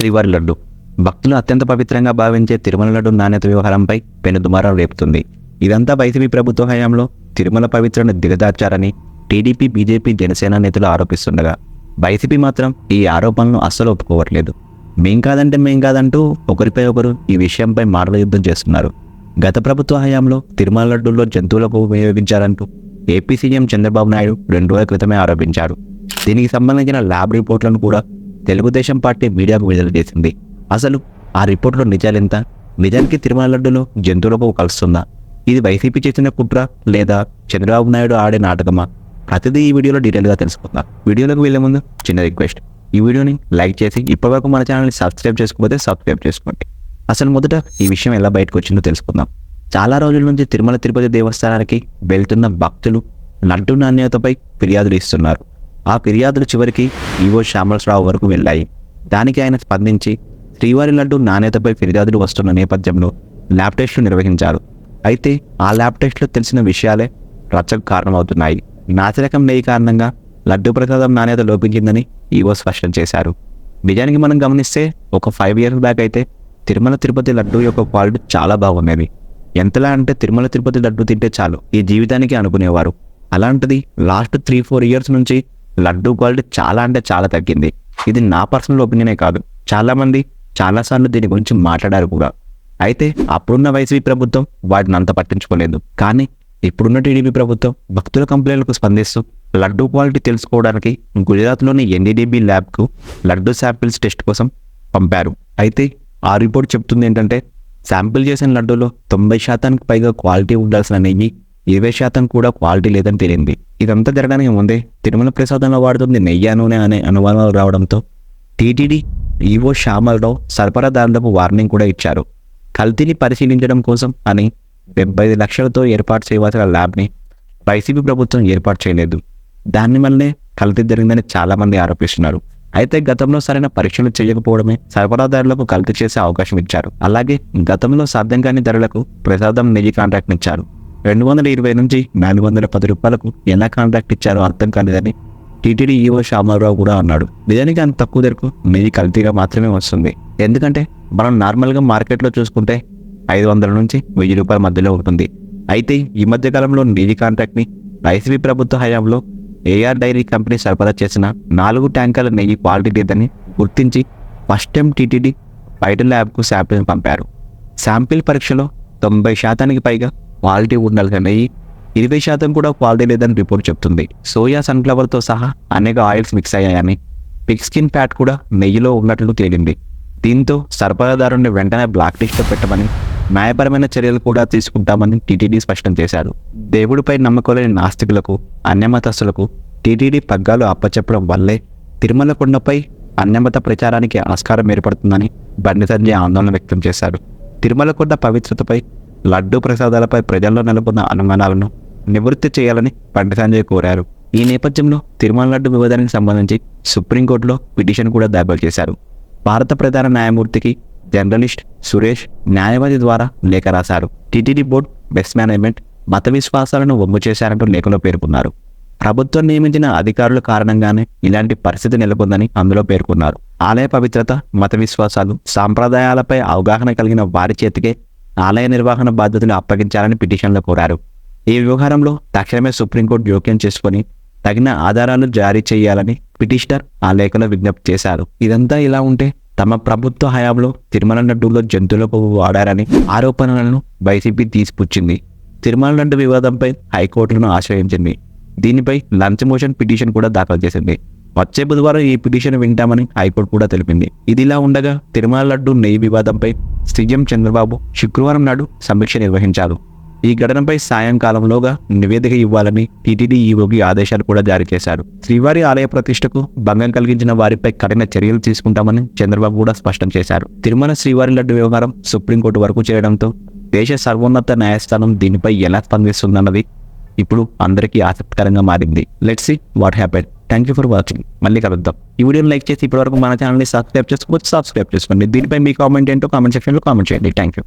శ్రీవారి లడ్డు భక్తులు అత్యంత పవిత్రంగా భావించే తిరుమల లడ్డు నాణ్యత వ్యవహారంపై పెనుదుమారం రేపుతుంది. ఇదంతా వైసీపీ ప్రభుత్వ హయాంలో తిరుమల పవిత్రను దిగదార్చారని టీడీపీ, బీజేపీ, జనసేన నేతలు ఆరోపిస్తుండగా వైసీపీ మాత్రం ఈ ఆరోపణలను అస్సలు ఒప్పుకోవట్లేదు. మేం కాదంటూ ఒకరిపై ఒకరు ఈ విషయంపై మాటల యుద్ధం చేస్తున్నారు. గత ప్రభుత్వ హయాంలో తిరుమల లడ్డూల్లో జంతువులకు ఉపయోగించారంటూ ఏపీ సీఎం చంద్రబాబు నాయుడు 2 రోజుల క్రితమే ఆరోపించారు. దీనికి సంబంధించిన ల్యాబ్ రిపోర్ట్లను కూడా తెలుగుదేశం పార్టీ మీడియాకు విడుదల చేసింది. అసలు ఆ రిపోర్టులో నిజాలెంత? నిజానికి తిరుమల లడ్డులో జంతువులకు కలుస్తుందా? ఇది వైసీపీ చేసిన కుట్ర లేదా చంద్రబాబు నాయుడు ఆడే నాటకమా? ప్రతిదీ ఈ వీడియోలో డీటెయిల్గా తెలుసుకుందాం. వీడియోలోకి వెళ్లే ముందు చిన్న రిక్వెస్ట్, ఈ వీడియోని లైక్ చేసి ఇప్పటివరకు మన ఛానల్ని సబ్స్క్రైబ్ చేసుకోకపోతే సబ్స్క్రైబ్ చేసుకోండి. అసలు మొదట ఈ విషయం ఎలా బయటకు వచ్చిందో తెలుసుకుందాం. చాలా రోజుల నుంచి తిరుమల తిరుపతి దేవస్థానానికి వెళ్తున్న భక్తులు లడ్డు నాణ్యతపై ఫిర్యాదులు ఇస్తున్నారు. ఆ ఫిర్యాదులు చివరికి ఈవో శ్యామలరావు వరకు వెళ్ళాయి. దానికి ఆయన స్పందించి శ్రీవారి లడ్డు నాణ్యతపై ఫిర్యాదులు వస్తున్న నేపథ్యంలో ల్యాబ్ టెస్టులు నిర్వహించారు. అయితే ఆ ల్యాబ్ టెస్టులో తెలిసిన విషయాలే రచ్చకు కారణమవుతున్నాయి. నాసిరకం నెయ్యి కారణంగా లడ్డు ప్రసాదం నాణ్యత లోపించిందని ఈవో స్పష్టం చేశారు. నిజానికి మనం గమనిస్తే ఒక 5 years బ్యాక్ అయితే తిరుమల తిరుపతి లడ్డు యొక్క క్వాలిటీ చాలా బాగుండేది. ఎంతలా అంటే తిరుమల తిరుపతి లడ్డు తింటే చాలు ఈ జీవితానికి అనుకునేవారు. అలాంటిది లాస్ట్ 3-4 years నుంచి లడ్డు క్వాలిటీ చాలా అంటే చాలా తగ్గింది. ఇది నా పర్సనల్ ఒపీనియనే కాదు, చాలామంది చాలాసార్లు దీని గురించి మాట్లాడారు కూడా. అయితే అప్పుడున్న వైసీపీ ప్రభుత్వం వాటిని అంత పట్టించుకోలేదు. కానీ ఇప్పుడున్న టీడీపీ ప్రభుత్వం భక్తుల కంప్లైంట్లకు స్పందిస్తూ లడ్డు క్వాలిటీ తెలుసుకోవడానికి గుజరాత్లోని ఎన్డీడీబీ ల్యాబ్కు లడ్డు శాంపిల్స్ టెస్ట్ కోసం పంపారు. అయితే ఆ రిపోర్ట్ చెప్తుంది ఏంటంటే శాంపిల్ చేసిన లడ్డూలో 90% పైగా క్వాలిటీ ఉండాల్సిన నెయ్యి 20% కూడా క్వాలిటీ లేదని తేలింది. ఇదంతా జరగడానికి ముందే తిరుమల ప్రసాదంలో వాడుతుంది నెయ్యి నూనె అనే అనుమానాలు రావడంతో టీటీడీ ఈవో శ్యామలరావు సరఫరాదారులకు వార్నింగ్ కూడా ఇచ్చారు. కల్తీని పరిశీలించడం కోసం అని 75 లక్షలతో ఏర్పాటు చేయవలసిన ల్యాబ్ని వైసీపీ ప్రభుత్వం ఏర్పాటు చేయలేదు. దాని వల్లనే కల్తీ జరిగిందని చాలామంది ఆరోపిస్తున్నారు. అయితే గతంలో సరైన పరీక్షలు చేయకపోవడమే సరఫరాదారులకు కల్తీ చేసే అవకాశం ఇచ్చారు. అలాగే గతంలో సాధ్యం కాని ధరలకు ప్రసాదం నెయ్యి కాంట్రాక్ట్ ఇచ్చారు. 220 నుంచి 410 రూపాయలకు ఎలా కాంట్రాక్ట్ ఇచ్చారో అర్థం కాలేదని టీటీడీ ఈవో శ్యామలరావు కూడా అన్నాడు. నిజానికి అంత తక్కువ ధరకు నెయ్యి కల్తీగా మాత్రమే వస్తుంది. ఎందుకంటే మనం నార్మల్గా మార్కెట్లో చూసుకుంటే 500 నుంచి 1000 రూపాయల మధ్యలో ఉంటుంది. అయితే ఈ మధ్య కాలంలో నెయ్యి కాంట్రాక్ట్ని వైసీపీ ప్రభుత్వ హయాంలో ఏఆర్ డైరీ కంపెనీ సరఫరా చేసిన 4 ట్యాంకర్ల నెయ్యి క్వాలిటీ లేదని గుర్తించి ఫస్ట్ టైం టీటీడీ బయట ల్యాబ్కు శాంపిల్ పంపారు. శాంపిల్ పరీక్షలో 90% పైగా క్వాలిటీ ఉండాల్సిన నెయ్యి 20% కూడా క్వాలిటీ లేదని రిపోర్ట్ చెప్తుంది. సోయా, సన్ఫ్లవర్తో సహా అనేక ఆయిల్స్ మిక్స్ అయ్యాయని, పిగ్ స్కిన్ ఫ్యాట్ కూడా నెయ్యిలో ఉన్నట్లు తేలింది. దీంతో సరఫరాదారుని వెంటనే బ్లాక్ లిస్ట్లో పెట్టమని, న్యాయపరమైన చర్యలు కూడా తీసుకుంటామని టీటీడీ స్పష్టం చేశారు. దేవుడిపై నమ్మకం లేని నాస్తికులకు, అన్యమతస్తులకు టీటీడీ పగ్గాలు అప్పచెప్పడం వల్లే తిరుమల కొండపై అన్యమత ప్రచారానికి ఆస్కారం ఏర్పడుతుందని బండి సంజయ్ ఆందోళన వ్యక్తం చేశారు. తిరుమల కొండ పవిత్రతపై, లడ్డు ప్రసాదాలపై ప్రజల్లో నెలకొన్న అనుమానాలను నివృత్తి చేయాలని బండి సంజయ్ కోరారు. ఈ నేపథ్యంలో తిరుమల లడ్డు వివాదానికి సంబంధించి సుప్రీంకోర్టులో పిటిషన్ కూడా దాఖలు చేశారు. భారత ప్రధాన న్యాయమూర్తికి జర్నలిస్ట్ సురేష్ న్యాయవాది ద్వారా లేఖ రాశారు. టీటీడీ బోర్డు, బెస్ట్ మేనేజ్మెంట్ మత విశ్వాసాలను వమ్ము చేశారంటూ లేఖలో పేర్కొన్నారు. ప్రభుత్వం నియమించిన అధికారుల కారణంగానే ఇలాంటి పరిస్థితి నెలకొందని అందులో పేర్కొన్నారు. ఆలయ పవిత్రత, మత విశ్వాసాలు, సాంప్రదాయాలపై అవగాహన కలిగిన వారి చేతికే ఆలయ నిర్వహణ బాధ్యతలు అప్పగించాలని పిటిషన్లో కోరారు. ఈ వ్యవహారంలో తక్షణమే సుప్రీంకోర్టు జోక్యం చేసుకుని తగిన ఆధారాలు జారీ చేయాలని పిటిషనర్ ఆ లేఖలో విజ్ఞప్తి చేశారు. ఇదంతా ఇలా ఉంటే తమ ప్రభుత్వ హయాంలో తిరుమల లడ్డూలో జంతువులకు వాడారని ఆరోపణలను వైసీపీ తీసిపుచ్చింది. తిరుమల లడ్డు వివాదంపై హైకోర్టులను ఆశ్రయించింది. దీనిపై లంచ్ మోషన్ పిటిషన్ కూడా దాఖలు చేసింది. వచ్చే బుధవారం ఈ పిటిషన్ వింటామని హైకోర్టు కూడా తెలిపింది. ఇదిలా ఉండగా తిరుమల లడ్డు నెయ్యి వివాదంపై సీఎం చంద్రబాబు శుక్రవారం నాడు సమీక్ష నిర్వహించారు. ఈ ఘటనపై సాయంకాలంలోగా నివేదిక ఇవ్వాలని టీటీడీ ఈవోకి ఆదేశాలు కూడా జారీ చేశారు. శ్రీవారి ఆలయ ప్రతిష్టకు భంగం కలిగించిన వారిపై కఠిన చర్యలు తీసుకుంటామని చంద్రబాబు కూడా స్పష్టం చేశారు. తిరుమల శ్రీవారి లడ్డు వ్యవహారం సుప్రీంకోర్టు వరకు చేరడంతో దేశ సర్వోన్నత న్యాయస్థానం దీనిపై ఎలా స్పందిస్తుందన్నది ఇప్పుడు అందరికీ ఆసక్తికరంగా మారింది. Let's see what happen. Thank you for watching. మళ్ళీ కలుద్దాం. ఈ వీడియోని లైక్ చేసి ఇప్పటివరకు మన ఛానల్ని సబ్స్క్రైబ్ చేసుకోండి. దీనిపై మీ కామెంట్ ఏంటో కామెంట్ సెక్షన్లో కామెంట్ చేయండి. Thank you.